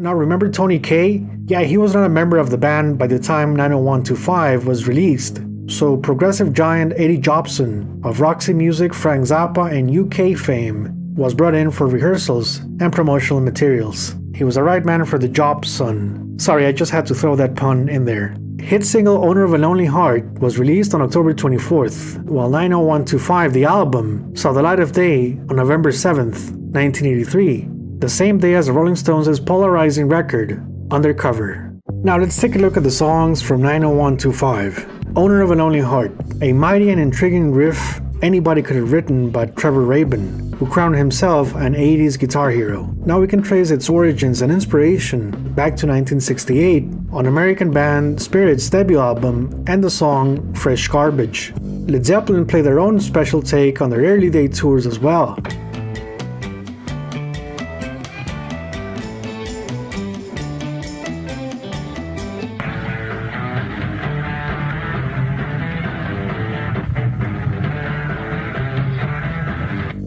Now remember Tony Kaye? Yeah, he was not a member of the band by the time 90125 was released. So progressive giant Eddie Jobson of Roxy Music, Frank Zappa, and UK fame was brought in for rehearsals and promotional materials. He was the right man for the job, son. Sorry, I just had to throw that pun in there. Hit single Owner of a Lonely Heart was released on October 24th, while 90125, the album, saw the light of day on November 7th, 1983, the same day as the Rolling Stones' polarizing record, Undercover. Now let's take a look at the songs from 90125. Owner of a Lonely Heart, a mighty and intriguing riff anybody could have written but Trevor Rabin, who crowned himself an 80s guitar hero. Now we can trace its origins and inspiration back to 1968 on American band Spirit's debut album and the song Fresh Garbage. Led Zeppelin played their own special take on their early day tours as well.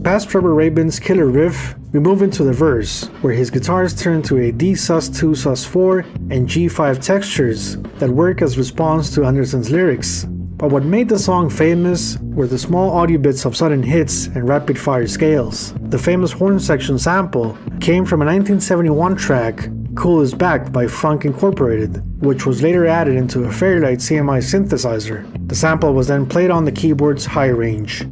Past Trevor Rabin's killer riff, we move into the verse, where his guitars turn to a D sus2 sus4 and G5 textures that work as response to Anderson's lyrics. But what made the song famous were the small audio bits of sudden hits and rapid fire scales. The famous horn section sample came from a 1971 track, Cool Is Back by Funk Incorporated, which was later added into a Fairlight CMI synthesizer. The sample was then played on the keyboard's high range.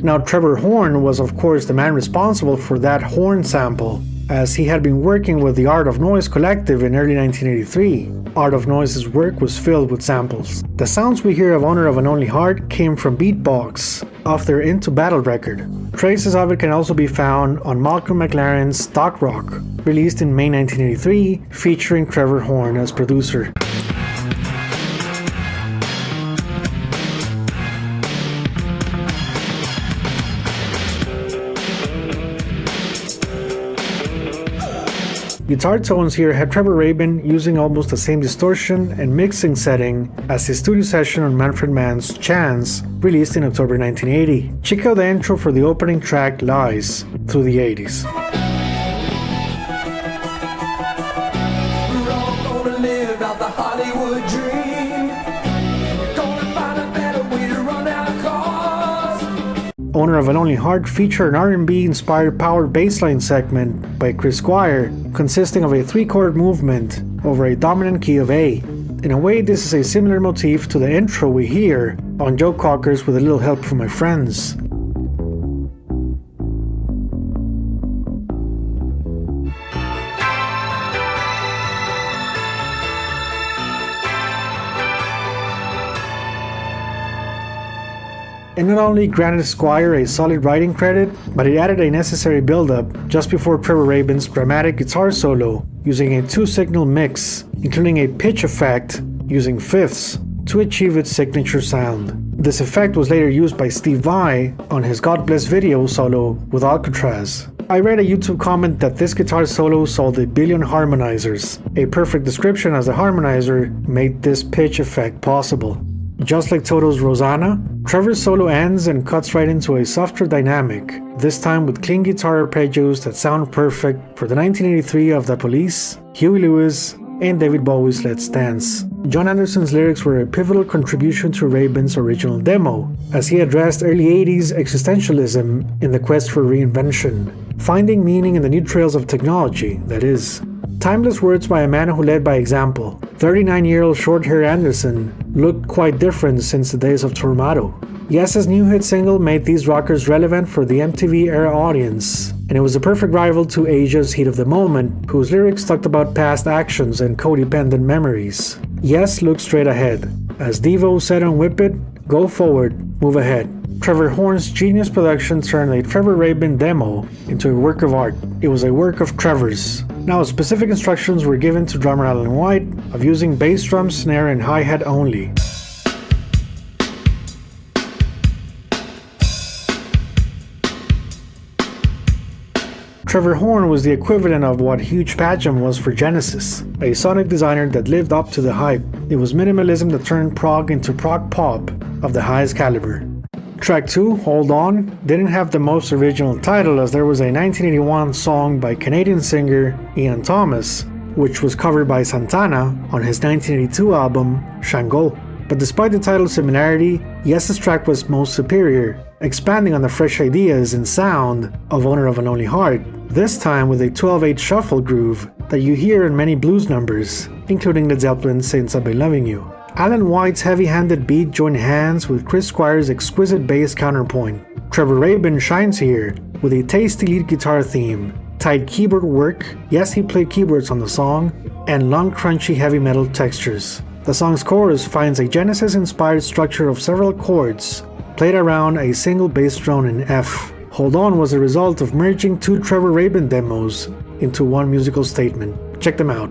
Now Trevor Horn was of course the man responsible for that horn sample, as he had been working with the Art of Noise collective in early 1983. Art of Noise's work was filled with samples. The sounds we hear of Owner of a Lonely Heart came from Beatbox, off their Into Battle record. Traces of it can also be found on Malcolm McLaren's Stock Rock, released in May 1983, featuring Trevor Horn as producer. Guitar tones here had Trevor Rabin using almost the same distortion and mixing setting as his studio session on Manfred Mann's Chance, released in October 1980. Check out the intro for the opening track Lies, through the 80s. Owner of a Lonely Heart featured an R&B inspired powered bassline segment by Chris Squire, consisting of a 3-chord movement over a dominant key of A. In a way, this is a similar motif to the intro we hear on Joe Cocker's With a Little Help from My Friends. And not only granted Squire a solid writing credit, but it added a necessary build-up just before Trevor Rabin's dramatic guitar solo, using a 2-signal mix, including a pitch effect using fifths to achieve its signature sound. This effect was later used by Steve Vai on his God Bless video solo with Alcatraz. I read a YouTube comment that this guitar solo sold 1 billion harmonizers, a perfect description as the harmonizer made this pitch effect possible. Just like Toto's Rosanna, Trevor's solo ends and cuts right into a softer dynamic, this time with clean guitar arpeggios that sound perfect for the 1983 of The Police, Huey Lewis, and David Bowie's Let's Dance. John Anderson's lyrics were a pivotal contribution to Rabin's original demo, as he addressed early 80s existentialism in the quest for reinvention, finding meaning in the new trails of technology, that is. Timeless words by a man who led by example. 39-year-old short-haired Anderson looked quite different since the days of Tormato. Yes's new hit single made these rockers relevant for the MTV era audience, and it was a perfect rival to Asia's Heat of the Moment, whose lyrics talked about past actions and codependent memories. Yes looked straight ahead. As Devo said on Whip It, go forward, move ahead. Trevor Horn's genius production turned a Trevor Rabin demo into a work of art. It was a work of Trevor's. Now, specific instructions were given to drummer Alan White of using bass drum, snare, and hi-hat only. Trevor Horn was the equivalent of what Hugh Padgham was for Genesis, a sonic designer that lived up to the hype. It was minimalism that turned prog into prog pop of the highest caliber. Track 2, Hold On, didn't have the most original title, as there was a 1981 song by Canadian singer Ian Thomas, which was covered by Santana on his 1982 album Shango. But despite the title similarity, Yes's track was most superior, expanding on the fresh ideas and sound of Owner of a Lonely Heart, this time with a 12/8 shuffle groove that you hear in many blues numbers, including Led Zeppelin's Since I've Been Loving You. Alan White's heavy-handed beat joined hands with Chris Squire's exquisite bass counterpoint. Trevor Rabin shines here with a tasty lead guitar theme, tight keyboard work, yes he played keyboards on the song, and long crunchy heavy metal textures. The song's chorus finds a Genesis-inspired structure of several chords, played around a single bass drone in F. Hold On was a result of merging two Trevor Rabin demos into one musical statement. Check them out.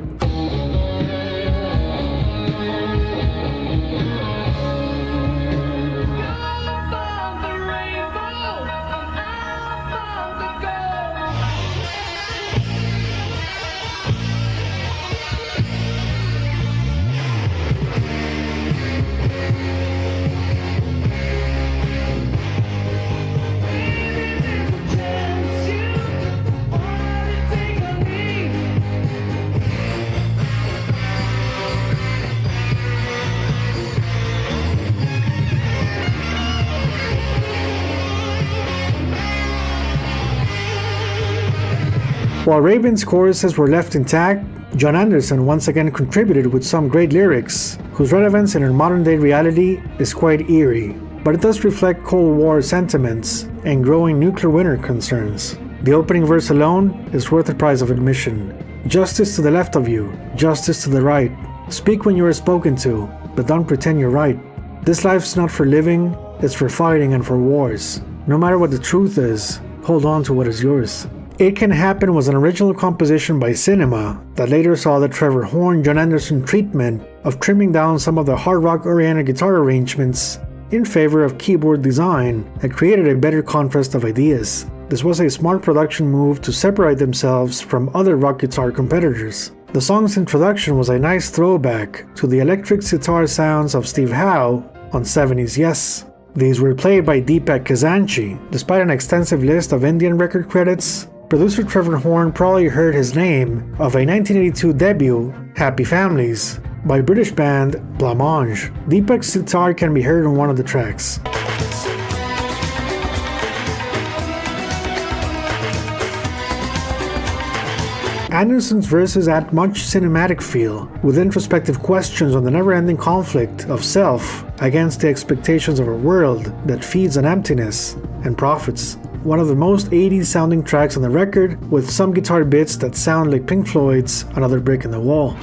While Rabin's choruses were left intact, John Anderson once again contributed with some great lyrics, whose relevance in our modern-day reality is quite eerie, but it does reflect Cold War sentiments and growing nuclear winter concerns. The opening verse alone is worth the price of admission. Justice to the left of you, justice to the right. Speak when you are spoken to, but don't pretend you're right. This life's not for living, it's for fighting and for wars. No matter what the truth is, hold on to what is yours. It Can Happen was an original composition by Cinema that later saw the Trevor Horn-John Anderson treatment of trimming down some of the hard rock-oriented guitar arrangements in favor of keyboard design that created a better contrast of ideas. This was a smart production move to separate themselves from other rock guitar competitors. The song's introduction was a nice throwback to the electric guitar sounds of Steve Howe on 70s Yes. These were played by Deepak Kazanchi. Despite an extensive list of Indian record credits, producer Trevor Horn probably heard his name of a 1982 debut, Happy Families, by British band Blancmange. Deepak's guitar can be heard on one of the tracks. Anderson's verses add much cinematic feel, with introspective questions on the never-ending conflict of self against the expectations of a world that feeds on emptiness and profits. One of the most 80s sounding tracks on the record, with some guitar bits that sound like Pink Floyd's Another Brick in the Wall.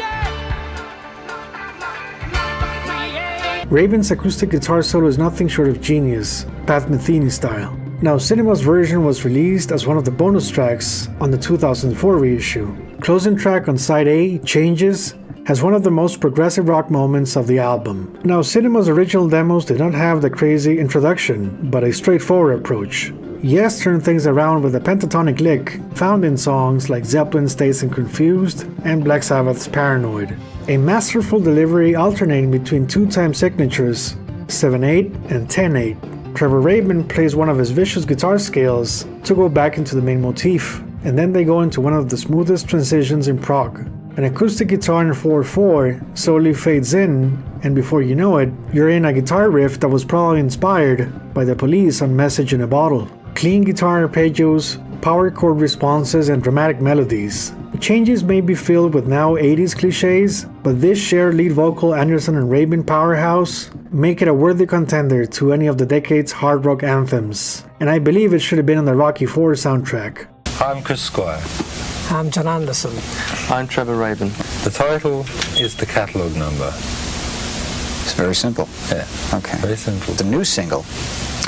Rabin's acoustic guitar solo is nothing short of genius, Pat Metheny style. Now, Cinema's version was released as one of the bonus tracks on the 2004 reissue. Closing track on side A, Changes, has one of the most progressive rock moments of the album. Now, Cinema's original demos did not have the crazy introduction, but a straightforward approach. Yes turned things around with a pentatonic lick found in songs like Zeppelin's Dazed and Confused and Black Sabbath's Paranoid. A masterful delivery alternating between two time signatures 7/8, and 10/8. Trevor Rabin plays one of his vicious guitar scales to go back into the main motif, and then they go into one of the smoothest transitions in prog. An acoustic guitar in 4/4 slowly fades in, and before you know it, you're in a guitar riff that was probably inspired by the Police on Message in a Bottle. Clean guitar arpeggios, power chord responses, and dramatic melodies. The changes may be filled with now 80s cliches, but this shared lead vocal Anderson and Rabin powerhouse make it a worthy contender to any of the decade's hard rock anthems, and I believe it should have been on the Rocky IV soundtrack. I'm Chris Squire. I'm John Anderson. I'm Trevor Rabin. The title is the catalogue number. It's very simple. Yeah. Okay. Very simple. The new single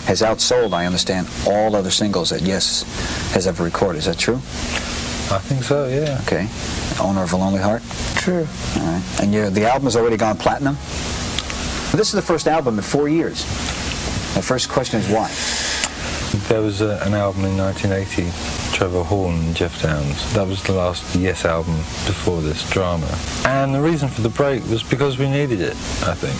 has outsold, I understand, all other singles that Yes has ever recorded. Is that true? I think so, yeah. Okay. Owner of a Lonely Heart? True. All right. And the album has already gone platinum? This is the first album in 4 years. The first question is why? There was an album in 1980, Trevor Horn and Jeff Downes. That was the last Yes album before this drama. And the reason for the break was because we needed it, I think.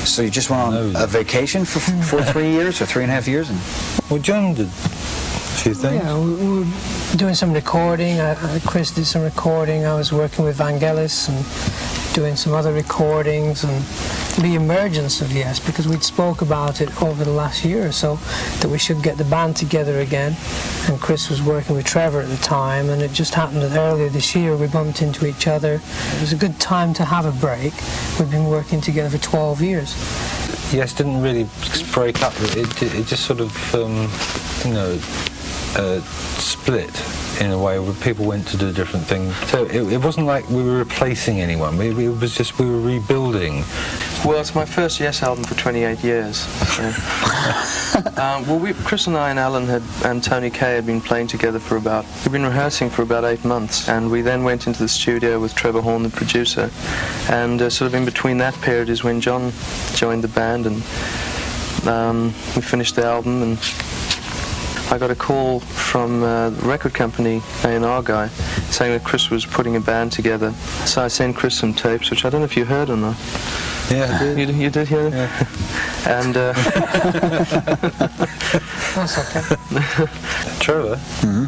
So you just went on a vacation for 3 years or 3.5 years? Well, John did a few things. Yeah, we were doing some recording. Chris did some recording. I was working with Vangelis and doing some other recordings, and the emergence of Yes, because we'd spoke about it over the last year or so, that we should get the band together again, and Chris was working with Trevor at the time, and it just happened that earlier this year we bumped into each other. It was a good time to have a break. We've been working together for 12 years. Yes didn't really break up. It just sort of, split in a way where people went to do different things. So it wasn't like we were replacing anyone. It was just we were rebuilding. Well, it's my first Yes album for 28 years. So. Chris and I and Alan and Tony Kaye had been playing together we'd been rehearsing for about 8 months, and we then went into the studio with Trevor Horn, the producer, and sort of in between that period is when John joined the band, and we finished the album, and I got a call from the record company, A&R guy, saying that Chris was putting a band together. So I sent Chris some tapes, which I don't know if you heard or not. Yeah, I did. You did hear them? Yeah. And That's okay. Trevor? Mm-hmm.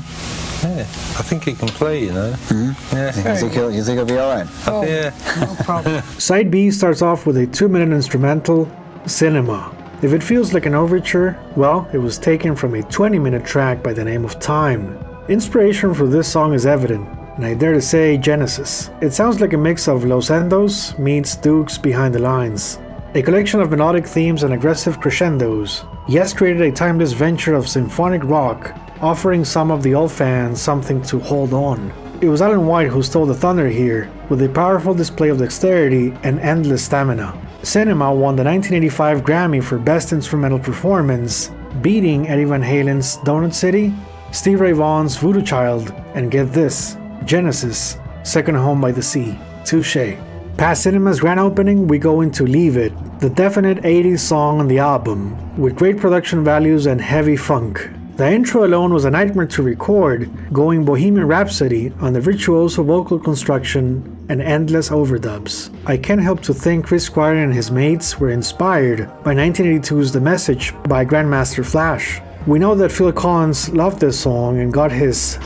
Yeah, I think he can play, you know. Mm-hmm. Yeah. You think he'll be all right? Oh, Yeah. no problem. Side B starts off with a 2-minute instrumental, Cinema. If it feels like an overture, well, it was taken from a 20-minute track by the name of Time. Inspiration for this song is evident, and I dare to say Genesis. It sounds like a mix of Los Endos meets Dukes Behind the Lines. A collection of melodic themes and aggressive crescendos. Yes created a timeless venture of symphonic rock, offering some of the old fans something to hold on. It was Alan White who stole the thunder here, with a powerful display of dexterity and endless stamina. Cinema won the 1985 Grammy for Best Instrumental Performance, beating Eddie Van Halen's Donut City, Steve Ray Vaughan's Voodoo Child, and get this, Genesis, Second Home by the Sea. Touché. Past Cinema's grand opening, we go into Leave It, the definite 80s song on the album, with great production values and heavy funk. The intro alone was a nightmare to record, going Bohemian Rhapsody on the virtuoso vocal construction and endless overdubs. I can't help to think Chris Squire and his mates were inspired by 1982's The Message by Grandmaster Flash. We know that Phil Collins loved this song and got his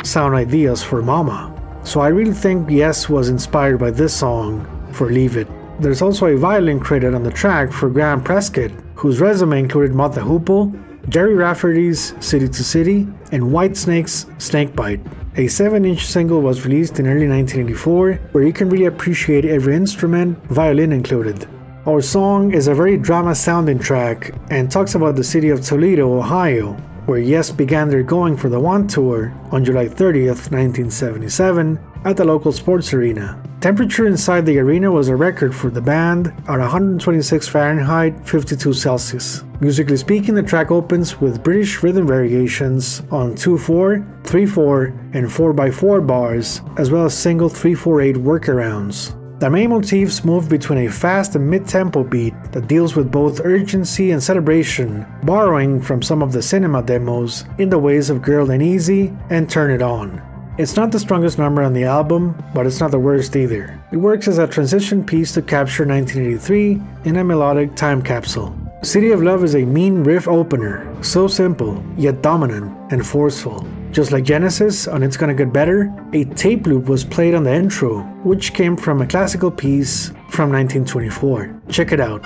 sound ideas for Mama. So I really think Yes was inspired by this song for Leave It. There's also a violin credit on the track for Graham Prescott, whose resume included Mott the Hoople, Jerry Rafferty's City to City, and Whitesnake's Snakebite. A 7-inch single was released in early 1984, where you can really appreciate every instrument, violin included. Our song is a very drama-sounding track and talks about the city of Toledo, Ohio, where Yes began their Going for the One tour on July 30th, 1977, at the local sports arena. Temperature inside the arena was a record for the band at 126 Fahrenheit, 52 Celsius. Musically speaking, the track opens with British rhythm variations on 2/4, 3/4, and 4/4 bars, as well as single 3/4/8 workarounds. The main motifs move between a fast and mid-tempo beat that deals with both urgency and celebration, borrowing from some of the Cinema demos in the ways of Girl Ain't Easy and Turn It On. It's not the strongest number on the album, but it's not the worst either. It works as a transition piece to capture 1983 in a melodic time capsule. City of Love is a mean riff opener, so simple, yet dominant and forceful. Just like Genesis on It's Gonna Get Better, a tape loop was played on the intro, which came from a classical piece from 1924. Check it out.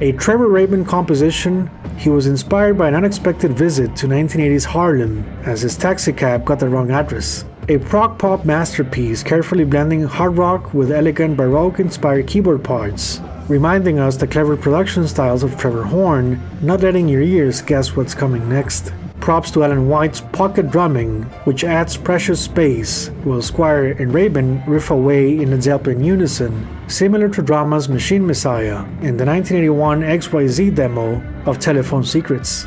A Trevor Rabin composition, he was inspired by an unexpected visit to 1980s Harlem as his taxicab got the wrong address. A prog pop masterpiece carefully blending hard rock with elegant Baroque-inspired keyboard parts, reminding us the clever production styles of Trevor Horn, not letting your ears guess what's coming next. Props to Alan White's pocket drumming, which adds precious space, while Squire and Rabin riff away in a Zeppelin unison, similar to Drama's Machine Messiah in the 1981 XYZ demo of Telephone Secrets.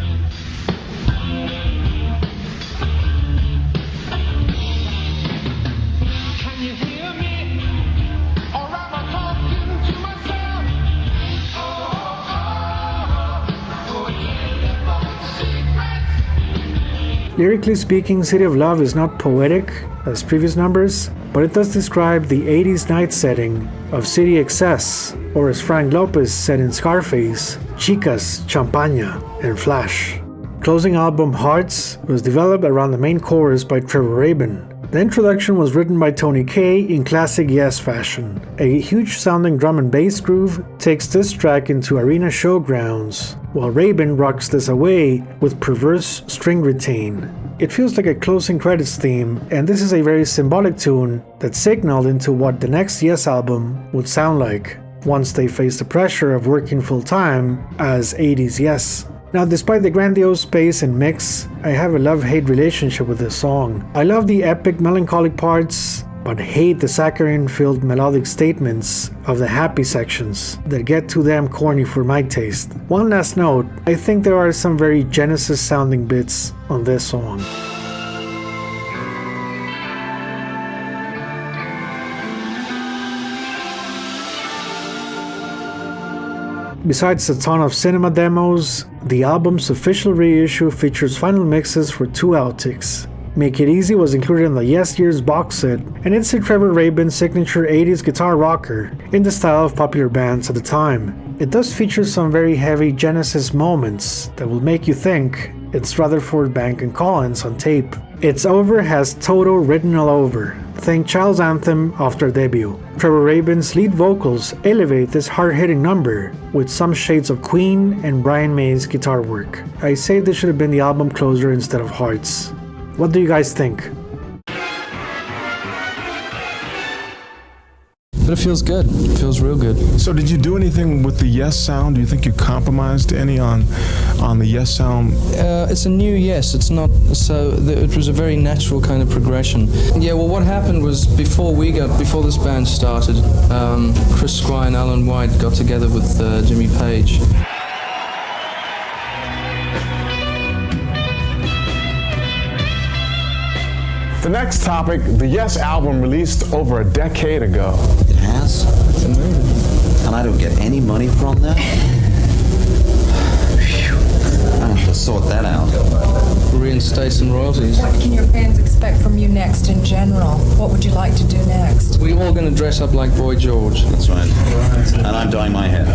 Lyrically speaking, City of Love is not poetic as previous numbers, but it does describe the 80s night setting of city excess, or as Frank Lopez said in Scarface, chicas, champaña, and flash. Closing album Hearts was developed around the main chorus by Trevor Rabin. The introduction was written by Tony Kaye in classic Yes fashion. A huge sounding drum and bass groove takes this track into arena showgrounds, while Rabin rocks this away with perverse string retain. It feels like a closing credits theme, and this is a very symbolic tune that signaled into what the next Yes album would sound like, once they faced the pressure of working full-time as 80s Yes. Now, despite the grandiose pace and mix, I have a love-hate relationship with this song. I love the epic melancholic parts, but hate the saccharine-filled melodic statements of the happy sections that get too damn corny for my taste. One last note, I think there are some very Genesis-sounding bits on this song. Besides a ton of cinema demos, the album's official reissue features final mixes for 2 outtakes. Make It Easy was included in the Yes Years box set, and it's a Trevor Rabin signature 80s guitar rocker in the style of popular bands at the time. It does feature some very heavy Genesis moments that will make you think it's Rutherford, Bank and Collins on tape. It's Over has Toto written all over. Think Child's Anthem after debut. Trevor Rabin's lead vocals elevate this hard-hitting number with some shades of Queen and Brian May's guitar work. I say this should have been the album closer instead of Hearts. What do you guys think? But it feels good. It feels real good. So did you do anything with the Yes sound? Do you think you compromised any on the Yes sound? It's a new Yes. It's not, so it was a very natural kind of progression. Yeah, well, what happened was before this band started, Chris Squire and Alan White got together with Jimmy Page. The next topic, the Yes album released over a decade ago. It has? It's amazing. And I don't get any money from that? Phew. I have to sort that out. Reinstate some royalties. What can your fans expect from you next in general? What would you like to do next? We're all going to dress up like Boy George. That's right. And I'm dyeing my hair.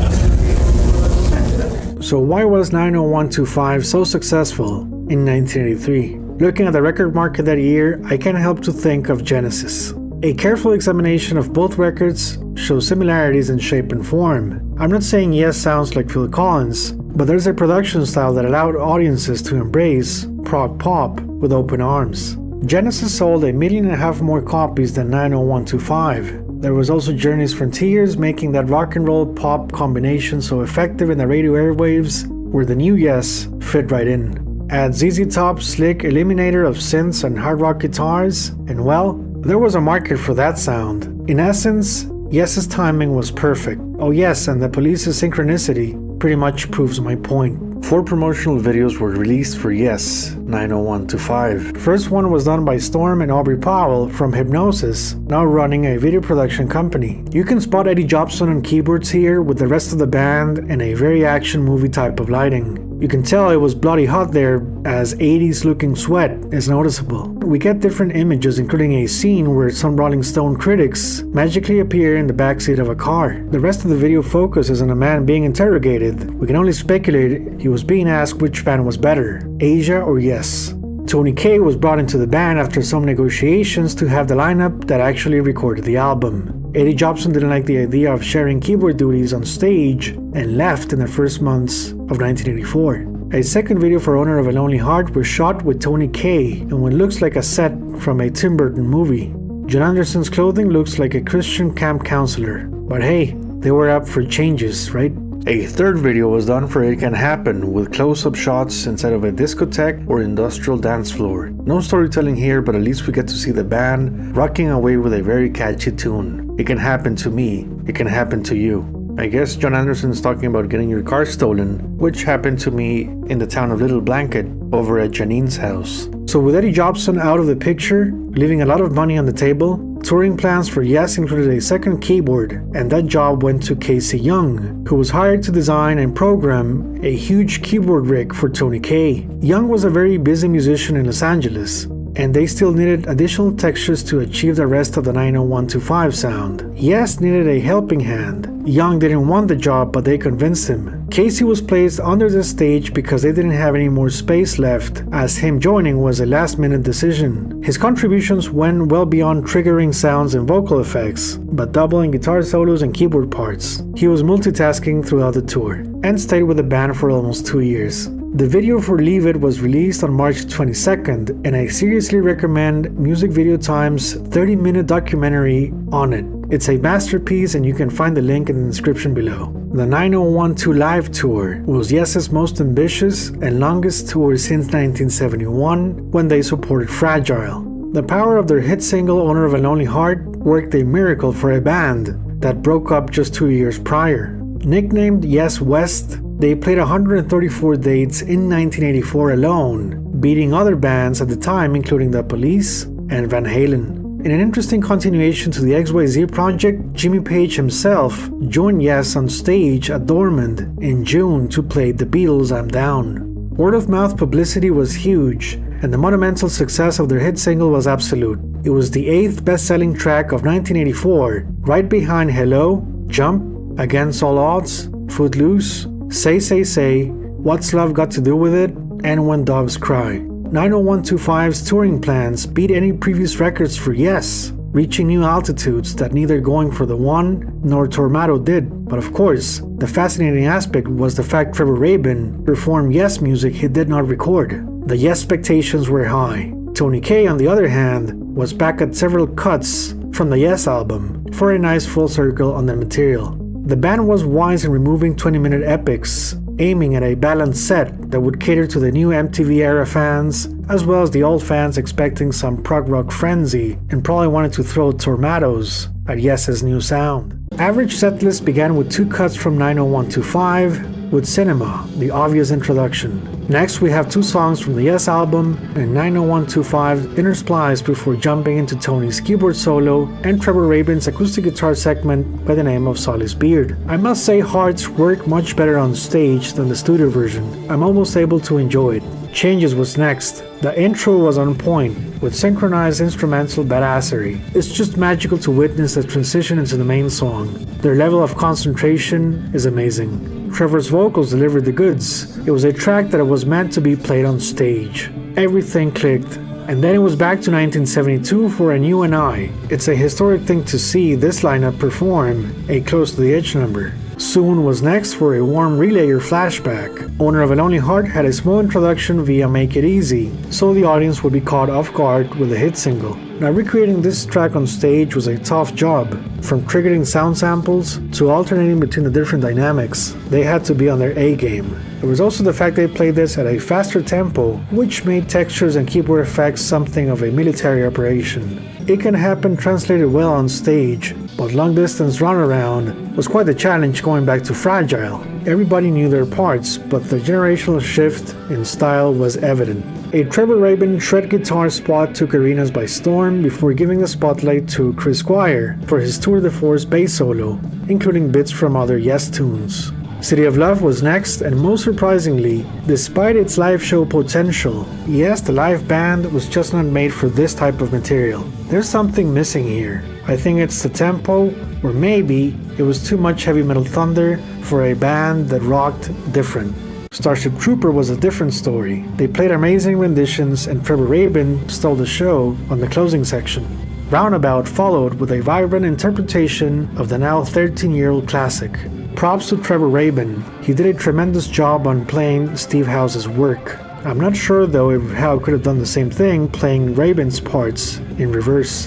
So why was 90125 so successful in 1983? Looking at the record market that year, I can't help to think of Genesis. A careful examination of both records shows similarities in shape and form. I'm not saying Yes sounds like Phil Collins, but there's a production style that allowed audiences to embrace prog pop with open arms. Genesis sold 1.5 million more copies than 90125. There was also Journey's Frontiers making that rock and roll pop combination so effective in the radio airwaves, where the new Yes fit right in. Add ZZ Top's slick eliminator of synths and hard rock guitars, and well, there was a market for that sound. In essence, Yes's timing was perfect. Oh yes, and the Police's synchronicity pretty much proves my point. 4 promotional videos were released for Yes 90125. First one was done by Storm and Aubrey Powell from Hypnosis, now running a video production company. You can spot Eddie Jobson on keyboards here with the rest of the band in a very action movie type of lighting. You can tell it was bloody hot there, as 80s looking sweat is noticeable. We get different images, including a scene where some Rolling Stone critics magically appear in the backseat of a car. The rest of the video focuses on a man being interrogated. We can only speculate he was being asked which band was better, Asia or Yes. Tony Kaye was brought into the band after some negotiations to have the lineup that actually recorded the album. Eddie Jobson didn't like the idea of sharing keyboard duties on stage and left in the first months of 1984. A second video for Owner of a Lonely Heart was shot with Tony Kaye in what looks like a set from a Tim Burton movie. John Anderson's clothing looks like a Christian camp counselor, but hey, they were up for changes, right? A third video was done for It Can Happen, with close-up shots inside of a discotheque or industrial dance floor. No storytelling here, but at least we get to see the band rocking away with a very catchy tune. It can happen to me, it can happen to you. I guess John Anderson's talking about getting your car stolen, which happened to me in the town of Little Blanket over at Janine's house. So with Eddie Jobson out of the picture, leaving a lot of money on the table, touring plans for Yes included a second keyboard, and that job went to Casey Young, who was hired to design and program a huge keyboard rig for Tony Kaye. Young was a very busy musician in Los Angeles, and they still needed additional textures to achieve the rest of the 90125 sound. Yes needed a helping hand. Young didn't want the job, but they convinced him. Casey was placed under the stage because they didn't have any more space left, as him joining was a last-minute decision. His contributions went well beyond triggering sounds and vocal effects, but doubling guitar solos and keyboard parts. He was multitasking throughout the tour, and stayed with the band for almost 2 years. The video for Leave It was released on March 22nd, and I seriously recommend Music Video Time's 30-minute documentary on it. It's a masterpiece, and you can find the link in the description below. The 90125 Live Tour was Yes's most ambitious and longest tour since 1971, when they supported Fragile. The power of their hit single Owner of a Lonely Heart worked a miracle for a band that broke up just 2 years prior. Nicknamed Yes West, they played 134 dates in 1984 alone, beating other bands at the time including The Police and Van Halen. In an interesting continuation to the XYZ project, Jimmy Page himself joined Yes on stage at Dormant in June to play The Beatles' I'm Down. Word-of-mouth publicity was huge, and the monumental success of their hit single was absolute. It was the 8th best-selling track of 1984, right behind Hello, Jump, Against All Odds, Footloose, Say Say Say, What's Love Got to Do With It, and When Doves Cry. 90125's touring plans beat any previous records for Yes, reaching new altitudes that neither Going for the One nor Tormato did. But of course, the fascinating aspect was the fact Trevor Rabin performed Yes music he did not record. The Yes expectations were high. Tony Kaye, on the other hand, was back at several cuts from the Yes album for a nice full circle on the material. The band was wise in removing 20-minute epics, aiming at a balanced set that would cater to the new MTV era fans, as well as the old fans expecting some prog rock frenzy and probably wanted to throw tomatoes at Yes's new sound. Average setlist began with 2 cuts from 90125, with Cinema, the obvious introduction. Next we have 2 songs from the Yes album and 90125 interspliced before jumping into Tony's keyboard solo and Trevor Rabin's acoustic guitar segment by the name of Solly's Beard. I must say Hearts work much better on stage than the studio version. I'm almost able to enjoy it. Changes was next. The intro was on point, with synchronized instrumental badassery. It's just magical to witness the transition into the main song. Their level of concentration is amazing. Trevor's vocals delivered the goods. It was a track that was meant to be played on stage. Everything clicked. And then it was back to 1972 for A New and I. It's a historic thing to see this lineup perform a Close to the Edge number. Soon was next for a warm relayer flashback. Owner of a Lonely Heart had a small introduction via Make It Easy, so the audience would be caught off guard with the hit single. Now recreating this track on stage was a tough job. From triggering sound samples to alternating between the different dynamics, they had to be on their A game. There was also the fact they played this at a faster tempo, which made textures and keyboard effects something of a military operation. It Can Happen translated well on stage, but long distance runaround was quite a challenge going back to Fragile. everybody knew their parts, but the generational shift in style was evident. A Trevor Rabin shred guitar spot took arenas by storm before giving the spotlight to Chris Squire for his tour de force bass solo, including bits from other Yes tunes. City of Love was next, and most surprisingly, despite its live show potential, yes, the live band was just not made for this type of material. There's something missing here. I think it's the tempo, or maybe it was too much heavy metal thunder for a band that rocked different. Starship Trooper was a different story. They played amazing renditions and Trevor Rabin stole the show on the closing section. Roundabout followed with a vibrant interpretation of the now 13-year-old classic. Props to Trevor Rabin. He did a tremendous job on playing Steve House's work. I'm not sure though if Howe could have done the same thing playing Rabin's parts in reverse.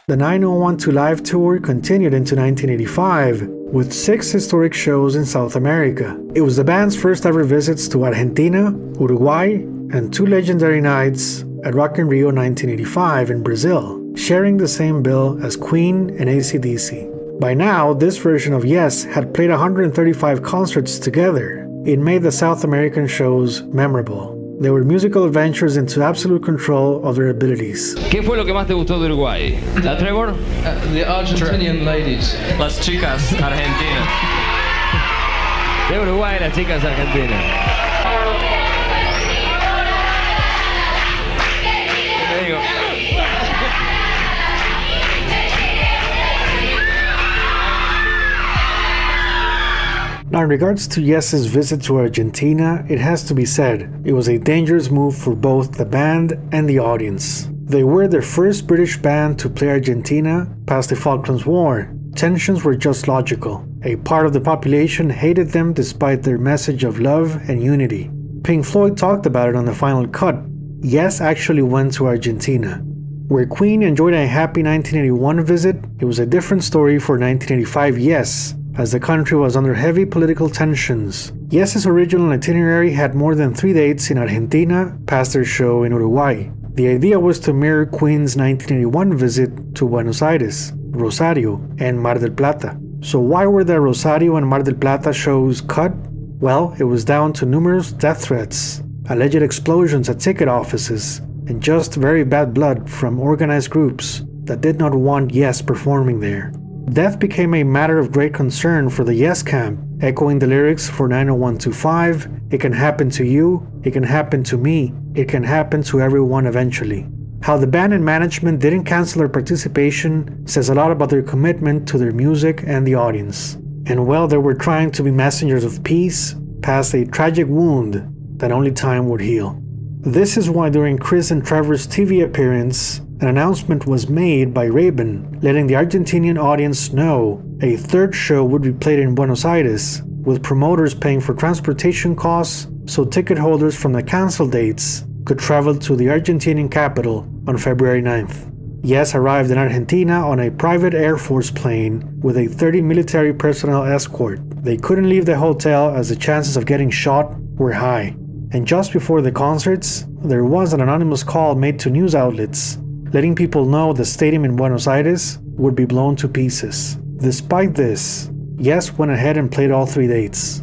The 9012 Live tour continued into 1985 with 6 historic shows in South America. It was the band's first ever visits to Argentina, Uruguay, and 2 legendary nights at Rock in Rio 1985 in Brazil, sharing the same bill as Queen and AC/DC. By now, this version of Yes had played 135 concerts together. It made the South American shows memorable. They were musical adventures into absolute control of their abilities. ¿Qué fue lo que más te gustó de Uruguay? ¿La Trevor? The Argentinian ladies. Las chicas argentinas. De Uruguay, las chicas argentinas. There you go. Now, in regards to Yes's visit to Argentina, it has to be said, it was a dangerous move for both the band and the audience. They were the first British band to play Argentina past the Falklands War. Tensions were just logical. A part of the population hated them despite their message of love and unity. Pink Floyd talked about it on the final cut. Yes actually went to Argentina. Where Queen enjoyed a happy 1981 visit, it was a different story for 1985 Yes, as the country was under heavy political tensions. Yes's original itinerary had more than 3 dates in Argentina past their show in Uruguay. The idea was to mirror Queen's 1981 visit to Buenos Aires, Rosario, and Mar del Plata. So why were the Rosario and Mar del Plata shows cut? Well, it was down to numerous death threats, alleged explosions at ticket offices, and just very bad blood from organized groups that did not want Yes performing there. Death became a matter of great concern for the Yes camp, echoing the lyrics for 90125, "It can happen to you, it can happen to me, it can happen to everyone eventually." How the band and management didn't cancel their participation says a lot about their commitment to their music and the audience. And well, they were trying to be messengers of peace past a tragic wound that only time would heal. This is why during Chris and Trevor's TV appearance, an announcement was made by Raven, letting the Argentinian audience know a 3rd show would be played in Buenos Aires, with promoters paying for transportation costs so ticket holders from the canceled dates could travel to the Argentinian capital on February 9th. Yes arrived in Argentina on a private Air Force plane with a 30 military personnel escort. They couldn't leave the hotel as the chances of getting shot were high. And just before the concerts, there was an anonymous call made to news outlets, letting people know the stadium in Buenos Aires would be blown to pieces. Despite this, Yes went ahead and played all 3 dates.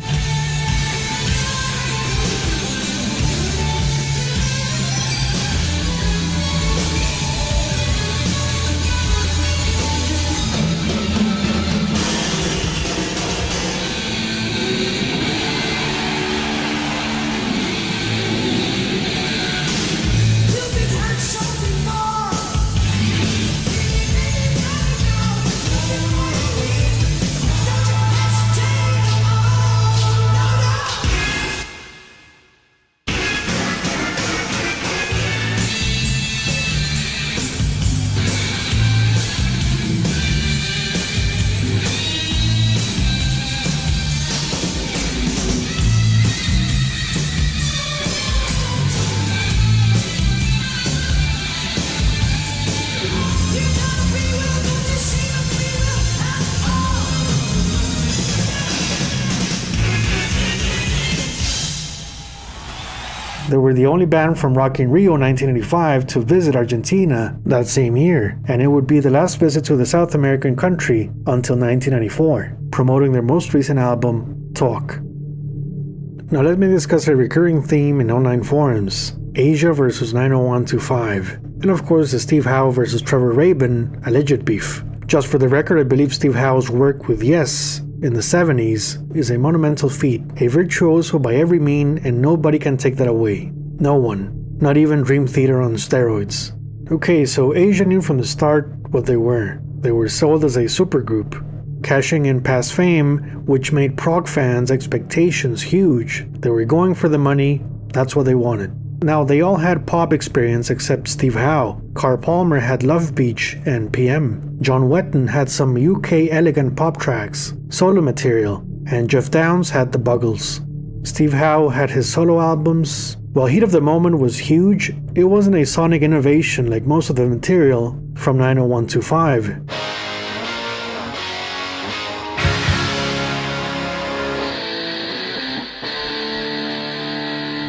They were the only band from Rock in Rio 1985 to visit Argentina that same year, and it would be the last visit to the South American country until 1994, promoting their most recent album, Talk. Now let me discuss a recurring theme in online forums, Asia versus 90125, and of course the Steve Howe versus Trevor Rabin alleged beef. Just for the record, I believe Steve Howe's work with Yes in the 70s is a monumental feat, a virtuoso by every mean, and nobody can take that away. No one. Not even Dream Theater on steroids. Okay, so Asia knew from the start what they were. They were sold as a supergroup, cashing in past fame, which made prog fans' expectations huge. They were going for the money, that's what they wanted. Now, they all had pop experience except Steve Howe. Carl Palmer had Love Beach and PM. John Wetton had some UK elegant pop tracks, solo material, and Jeff Downes had the Buggles. Steve Howe had his solo albums, While Heat of the Moment was huge, it wasn't a sonic innovation like most of the material from 90125.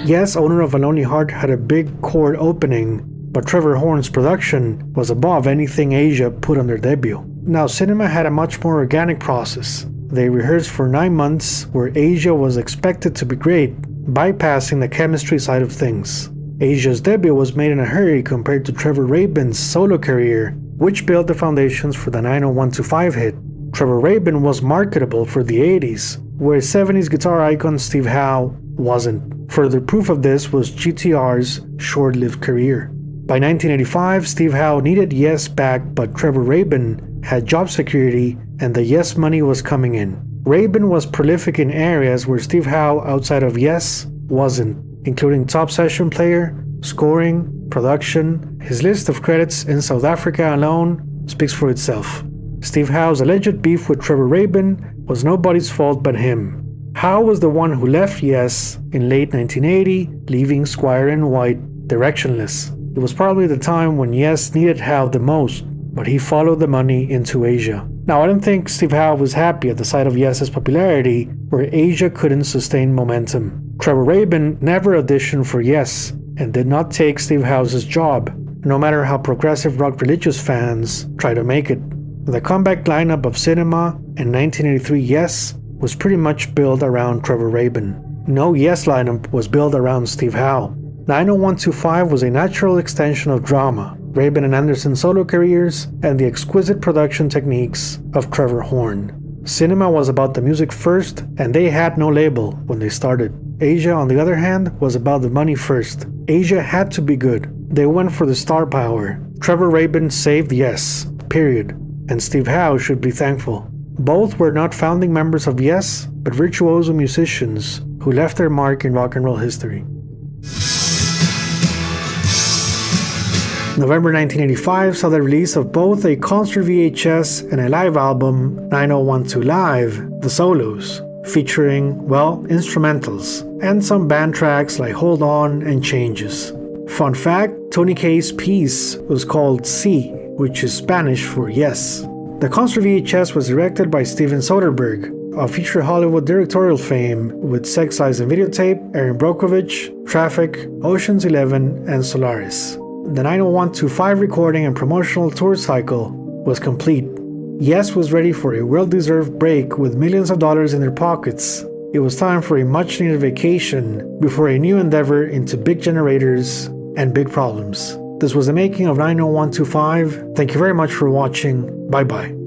Yes, owner of A Lonely Heart had a big chord opening, but Trevor Horn's production was above anything Asia put on their debut. Now, Cinema had a much more organic process. They rehearsed for 9 months, where Asia was expected to be great, bypassing the chemistry side of things. Asia's debut was made in a hurry compared to Trevor Rabin's solo career, which built the foundations for the 90125 hit. Trevor Rabin was marketable for the 80s, where 70s guitar icon Steve Howe wasn't. Further proof of this was GTR's short-lived career. By 1985, Steve Howe needed Yes back, but Trevor Rabin had job security and the Yes money was coming in. Rabin was prolific in areas where Steve Howe outside of Yes wasn't, including top session player, scoring, production. His list of credits in South Africa alone speaks for itself. Steve Howe's alleged beef with Trevor Rabin was nobody's fault but him. Howe was the one who left Yes in late 1980, leaving Squire and White directionless. It was probably the time when Yes needed Howe the most, but he followed the money into Asia. Now, I don't think Steve Howe was happy at the sight of Yes's popularity, where Asia couldn't sustain momentum. Trevor Rabin never auditioned for Yes, and did not take Steve Howe's job, no matter how progressive rock religious fans try to make it. The comeback lineup of Cinema and 1983 Yes was pretty much built around Trevor Rabin. No Yes lineup was built around Steve Howe. 90125 was a natural extension of Drama, Rabin and Anderson's solo careers, and the exquisite production techniques of Trevor Horn. Cinema was about the music first, and they had no label when they started. Asia, on the other hand, was about the money first. Asia had to be good. They went for the star power. Trevor Rabin saved Yes, period, and Steve Howe should be thankful. Both were not founding members of Yes, but virtuoso musicians who left their mark in rock and roll history. November 1985 saw the release of both a concert VHS and a live album, 9012 Live, The Solos, featuring, well, instrumentals, and some band tracks like Hold On and Changes. Fun fact, Tony Kaye's piece was called Sí, which is Spanish for yes. The concert VHS was directed by Steven Soderbergh, of future Hollywood directorial fame with Sex, Lies and Videotape, Erin Brockovich, Traffic, Ocean's 11, and Solaris. The 90125 recording and promotional tour cycle was complete. Yes was ready for a well-deserved break with millions of dollars in their pockets. It was time for a much-needed vacation before a new endeavor into big generators and big problems. This was the making of 90125. Thank you very much for watching. Bye-bye.